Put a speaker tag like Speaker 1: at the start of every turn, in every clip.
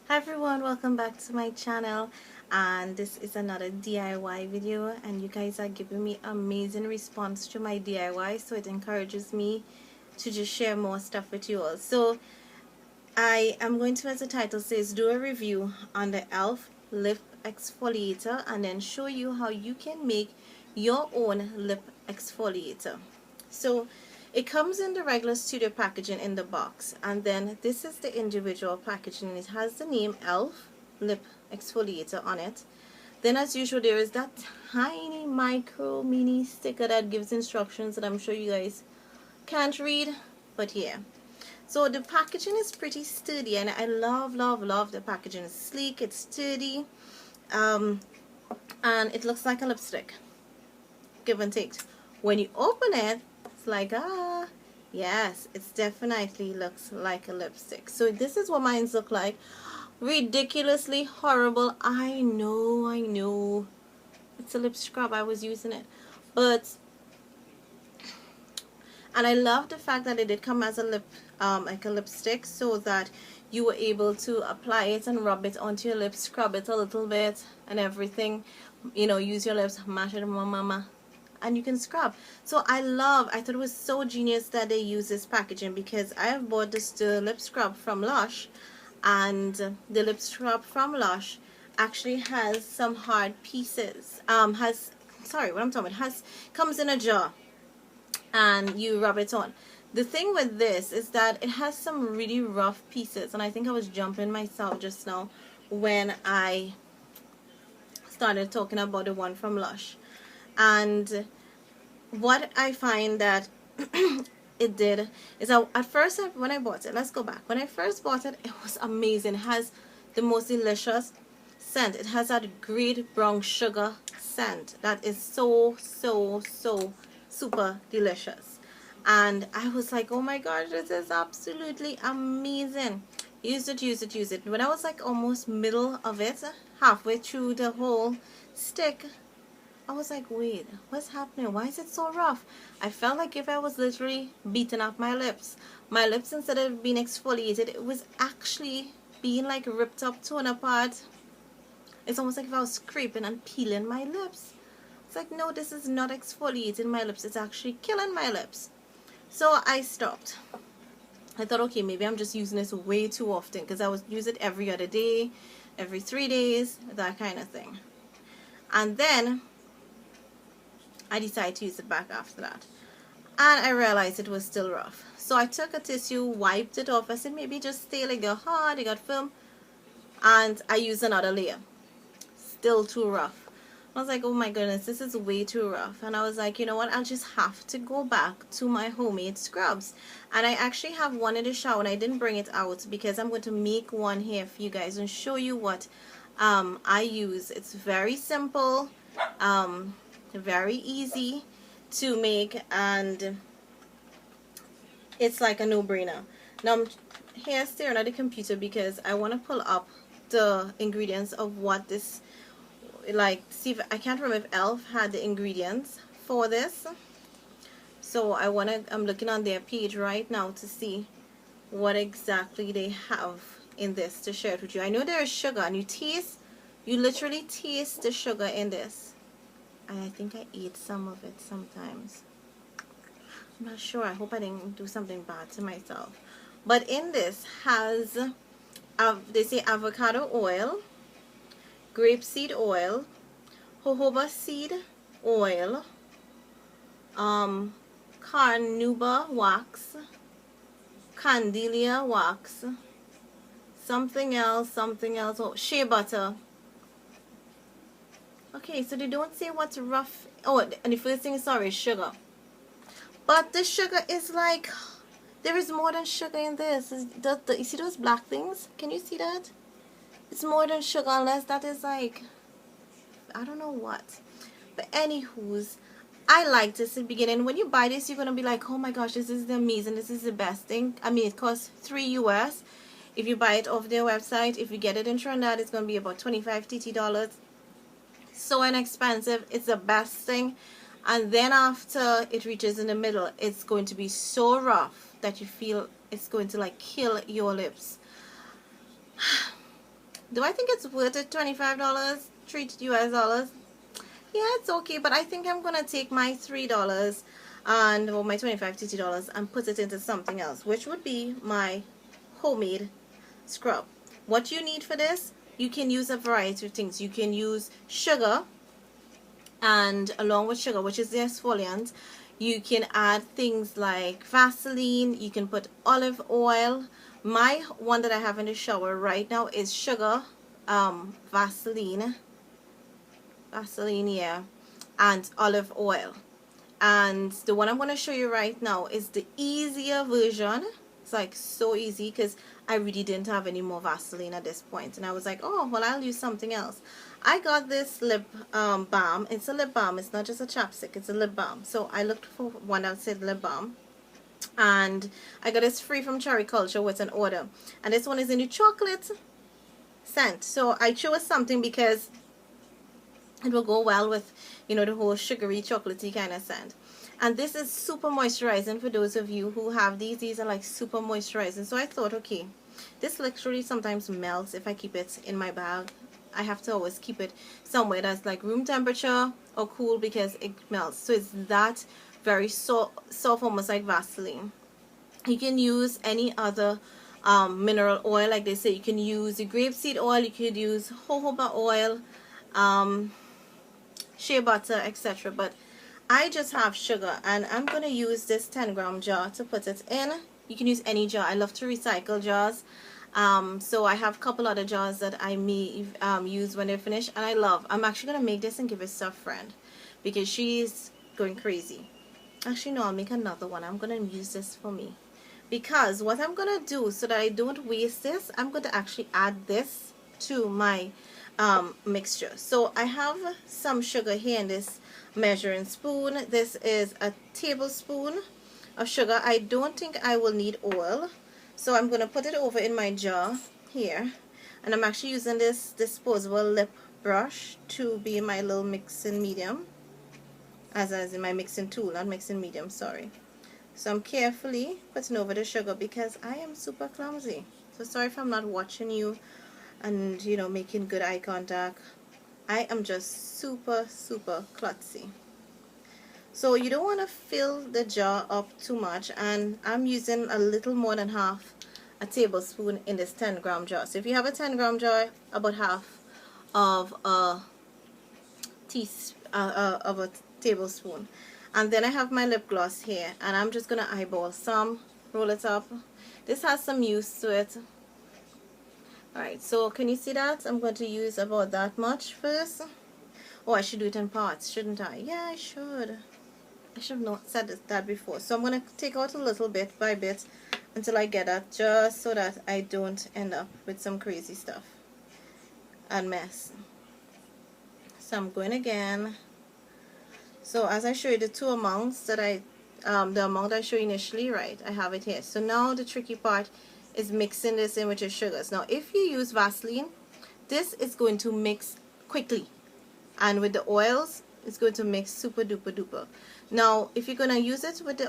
Speaker 1: Hi everyone, welcome back to my channel, and this is another DIY video, and you guys are giving me amazing response to my DIY, so it encourages me to just share more stuff with you all. So I am going to, as the title says, do a review on the E.L.F. lip exfoliator and then show you how you can make your own lip exfoliator. So it comes in the regular studio packaging in the box, and then this is the individual packaging. It has the name E.L.F. lip exfoliator on it. Then as usual there is that tiny micro mini sticker that gives instructions that I'm sure you guys can't read, but yeah. So the packaging is pretty sturdy, and I love the packaging. It's sleek, it's sturdy, and it looks like a lipstick, give and take. When you open it, it's like, yes, it definitely looks like a lipstick. So this is what mine look like. Ridiculously horrible. I know. It's a lip scrub. I was using it. And I love the fact that it did come as a like a lipstick, so that you were able to apply it and rub it onto your lips, scrub it a little bit and everything. You know, use your lips, mash it, mama, and you can scrub. So I thought it was so genius that they use this packaging, because I have bought this lip scrub from Lush, and the lip scrub from Lush actually has some hard pieces. Comes in a jar and you rub it on. The thing with this is that it has some really rough pieces, and I think I was jumping myself just now when I started talking about the one from Lush. And what I find that it did is at first when I bought it, let's go back. When I first bought it, it was amazing. It has the most delicious scent. It has that great brown sugar scent that is so super delicious. And I was like, oh my gosh, this is absolutely amazing. Use it. When I was like almost middle of it, halfway through the whole stick, I was like, wait, what's happening? Why is it so rough? I felt like if I was literally beating up my lips. My lips, instead of being exfoliated, it was actually being like ripped up, torn apart. It's almost like if I was scraping and peeling my lips. It's like, no, this is not exfoliating my lips. It's actually killing my lips. So I stopped. I thought, okay, maybe I'm just using this way too often, because I would use it every other day, every 3 days, that kind of thing. And then I decided to use it back after that. And I realized it was still rough. So I took a tissue, wiped it off. I said, maybe just stay like got hard, it got film. And I used another layer. Still too rough. I was like, oh my goodness, this is way too rough. And I was like, you know what, I'll just have to go back to my homemade scrubs. And I actually have one in the shower, and I didn't bring it out because I'm going to make one here for you guys and show you what I use. It's very simple, very easy to make, and it's like a no-brainer. Now I'm here staring at the computer because I want to pull up the ingredients of what this, like, see if I can't remember if E.L.F. had the ingredients for this. So I'm looking on their page right now to see what exactly they have in this to share it with you. I know there is sugar, and you literally taste the sugar in this. And I think I ate some of it sometimes. I'm not sure. I hope I didn't do something bad to myself. But in this has, they say avocado oil, grapeseed oil, jojoba seed oil, carnauba wax, candelia wax, something else, oh, shea butter. Okay, so they don't say what's rough. Oh, and the first thing is, sorry, sugar. But the sugar is like, there is more than sugar in this. You see those black things? Can you see that? It's more than sugar, unless that is like, I don't know what. But anywho's, I like this in the beginning. When you buy this, you're going to be like, oh my gosh, this is amazing. This is the best thing. I mean, it costs $3 US. If you buy it off their website, if you get it in Trinidad, it's going to be about $25 to $30. So inexpensive. It's the best thing. And then after it reaches in the middle, it's going to be so rough that you feel it's going to like kill your lips. Do I think it's worth it? $25, $3 US. Yeah, it's okay, but I think I'm gonna take my $3 and or my 25 $30 and put it into something else, which would be my homemade scrub. What you need for this, you can use a variety of things. You can use sugar, and along with sugar, which is the exfoliant, you can add things like Vaseline. You can put olive oil. My one that I have in the shower right now is sugar, Vaseline, yeah, and olive oil. And the one I'm going to show you right now is the easier version. It's like so easy because I really didn't have any more Vaseline at this point, and I was like, oh well, I'll use something else. I got this lip balm. It's a lip balm. It's not just a chapstick, it's a lip balm. So I looked for one that said lip balm, and I got this free from Cherry Culture with an order, and this one is in the chocolate scent. So I chose something because it will go well with, you know, the whole sugary chocolatey kind of scent. And this is super moisturizing for those of you who have these. These are like super moisturizing. So I thought, okay, this literally sometimes melts if I keep it in my bag. I have to always keep it somewhere that's like room temperature or cool because it melts. So it's that very soft, almost like Vaseline. You can use any other mineral oil, like they say. You can use the grapeseed oil, you could use jojoba oil, shea butter, etc. But I just have sugar, and I'm going to use this 10-gram jar to put it in. You can use any jar. I love to recycle jars. So I have a couple other jars that I may use when they're finished, and I'm actually going to make this and give it to a friend because she's going crazy. Actually, no, I'll make another one. I'm going to use this for me because what I'm going to do so that I don't waste this, I'm going to actually add this to my mixture. So I have some sugar here in this measuring spoon. This is a tablespoon of sugar. I don't think I will need oil, so I'm going to put it over in my jar here, and I'm actually using this disposable lip brush to be my little mixing medium, as in my mixing tool, not mixing medium, sorry. So I'm carefully putting over the sugar because I am super clumsy. So sorry if I'm not watching you and, you know, making good eye contact. I am just super klutzy. So you don't want to fill the jar up too much, and I'm using a little more than half a tablespoon in this 10-gram jar. So if you have a 10-gram jar, about half of a tablespoon. And then I have my lip gloss here, and I'm just gonna eyeball some, roll it up. This has some use to it. Alright, so can you see that? I'm going to use about that much first. Oh, I should do it in parts, shouldn't I? Yeah, I should. I should have not said that before. So I'm going to take out a little bit by bit until I get that, just so that I don't end up with some crazy stuff and mess. So I'm going again. So as I show you the two amounts that the amount I showed initially, right, I have it here. So now the tricky part is mixing this in with your sugars. Now if you use Vaseline, this is going to mix quickly, and with the oils it's going to mix super duper duper. Now if you're going to use it with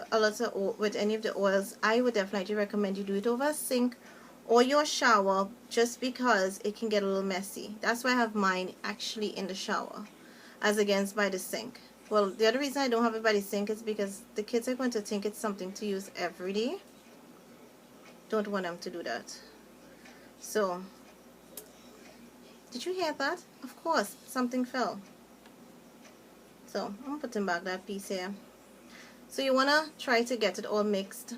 Speaker 1: any of the oils, I would definitely recommend you do it over a sink or your shower, just because it can get a little messy. That's why I have mine actually in the shower as against by the sink. Well, the other reason I don't have it by the sink is because the kids are going to think it's something to use every day. Don't want them to do that. So, did you hear that? Of course, something fell. So, I'm putting back that piece here. So you want to try to get it all mixed.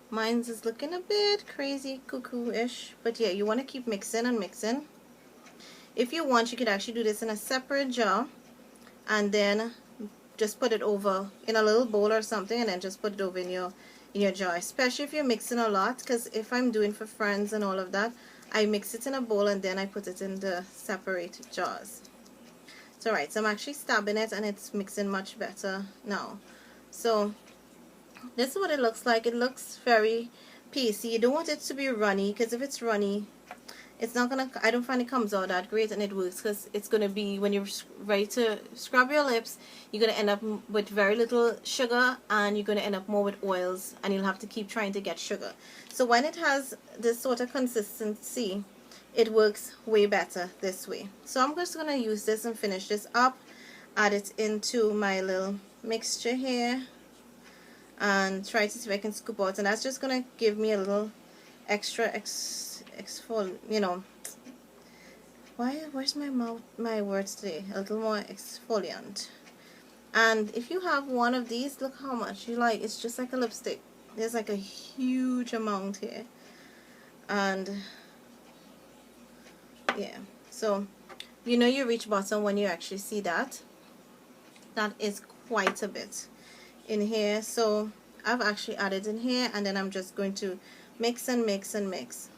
Speaker 1: Mine's is looking a bit crazy, cuckoo-ish. But yeah, you want to keep mixing and mixing. If you want, you could actually do this in a separate jar, and then just put it over in a little bowl or something, and then just put it over in your jar, especially if you're mixing a lot, because if I'm doing for friends and all of that, I mix it in a bowl and then I put it in the separate jars. So right, so I'm actually stabbing it and it's mixing much better now. So this is what it looks like. It looks very pasty. You don't want it to be runny, because if it's runny, it's not gonna, I don't find it comes out that great, and it works because it's gonna be, when you're ready to scrub your lips, you're gonna end up with very little sugar, and you're gonna end up more with oils, and you'll have to keep trying to get sugar. So when it has this sort of consistency, it works way better this way. So I'm just going to use this and finish this up, add it into my little mixture here, and try to see if I can scoop out. And that's just going to give me a little extra you know, where's my words today? A little more exfoliant. And if you have one of these, look how much you like. It's just like a lipstick. There's like a huge amount here. And yeah, so you know you reach bottom when you actually see that. That is quite a bit in here. So I've actually added in here, and then I'm just going to mix and mix and mix.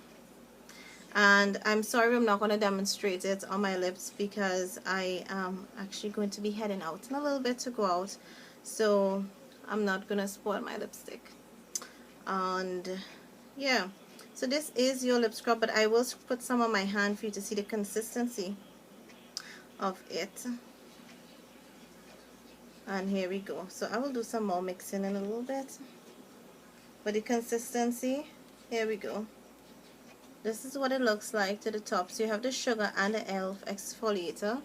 Speaker 1: And I'm sorry I'm not going to demonstrate it on my lips because I am actually going to be heading out in a little bit to go out, so I'm not going to spoil my lipstick. And yeah, so this is your lip scrub, but I will put some on my hand for you to see the consistency of it. And here we go. So I will do some more mixing in a little bit, but the consistency, here we go. This is what it looks like to the top. So you have the sugar and the E.L.F. exfoliator,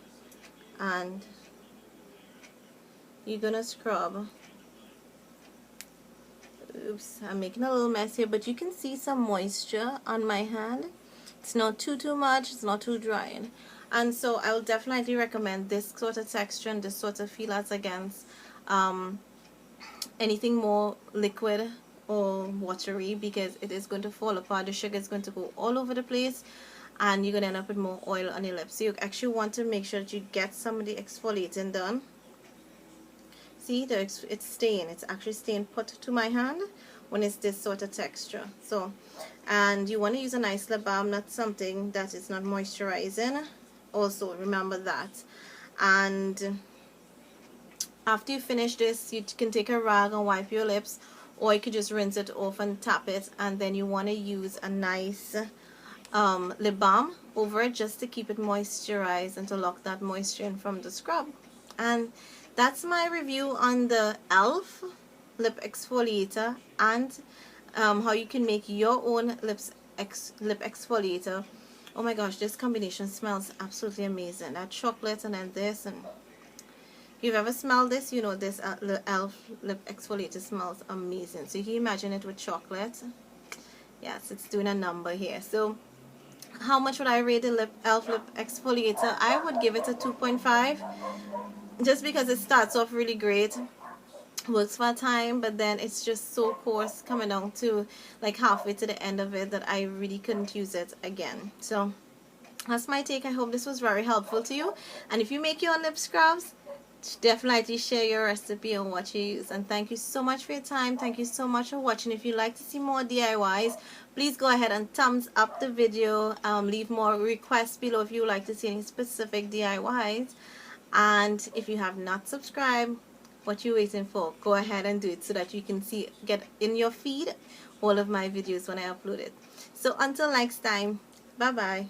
Speaker 1: and you're gonna scrub. Oops, I'm making a little mess here, but you can see some moisture on my hand. It's not too much, it's not too dry. And so I will definitely recommend this sort of texture and this sort of feel as against anything more liquid or watery, because it is going to fall apart. The sugar is going to go all over the place, and you're going to end up with more oil on your lips. So you actually want to make sure that you get some of the exfoliating done. See, it's staying. It's actually staying put to my hand when it's this sort of texture. So, and you want to use a nice lip balm, not something that is not moisturizing. Also, remember that. And after you finish this, you can take a rag and wipe your lips, or you could just rinse it off and tap it, and then you want to use a nice lip balm over it just to keep it moisturized and to lock that moisture in from the scrub. And that's my review on the E.L.F. lip exfoliator, and how you can make your own lip exfoliator. Oh my gosh, this combination smells absolutely amazing. That chocolate and then this, and if you've ever smelled this, you know this E.L.F. lip exfoliator smells amazing. So you can imagine it with chocolate. Yes, it's doing a number here. So how much would I rate the E.L.F. lip exfoliator? I would give it a 2.5, just because it starts off really great, works for a time, but then it's just so coarse coming down to like halfway to the end of it that I really couldn't use it again. So that's my take. I hope this was very helpful to you, and if you make your own lip scrubs, definitely share your recipe and what you use. And thank you so much for your time. Thank you so much for watching. If you'd like to see more DIYs, please go ahead and thumbs up the video. Leave more requests below if you would like to see any specific DIYs. And if you have not subscribed, what you waiting for? Go ahead and do it so that you can get in your feed all of my videos when I upload it. So until next time, bye bye.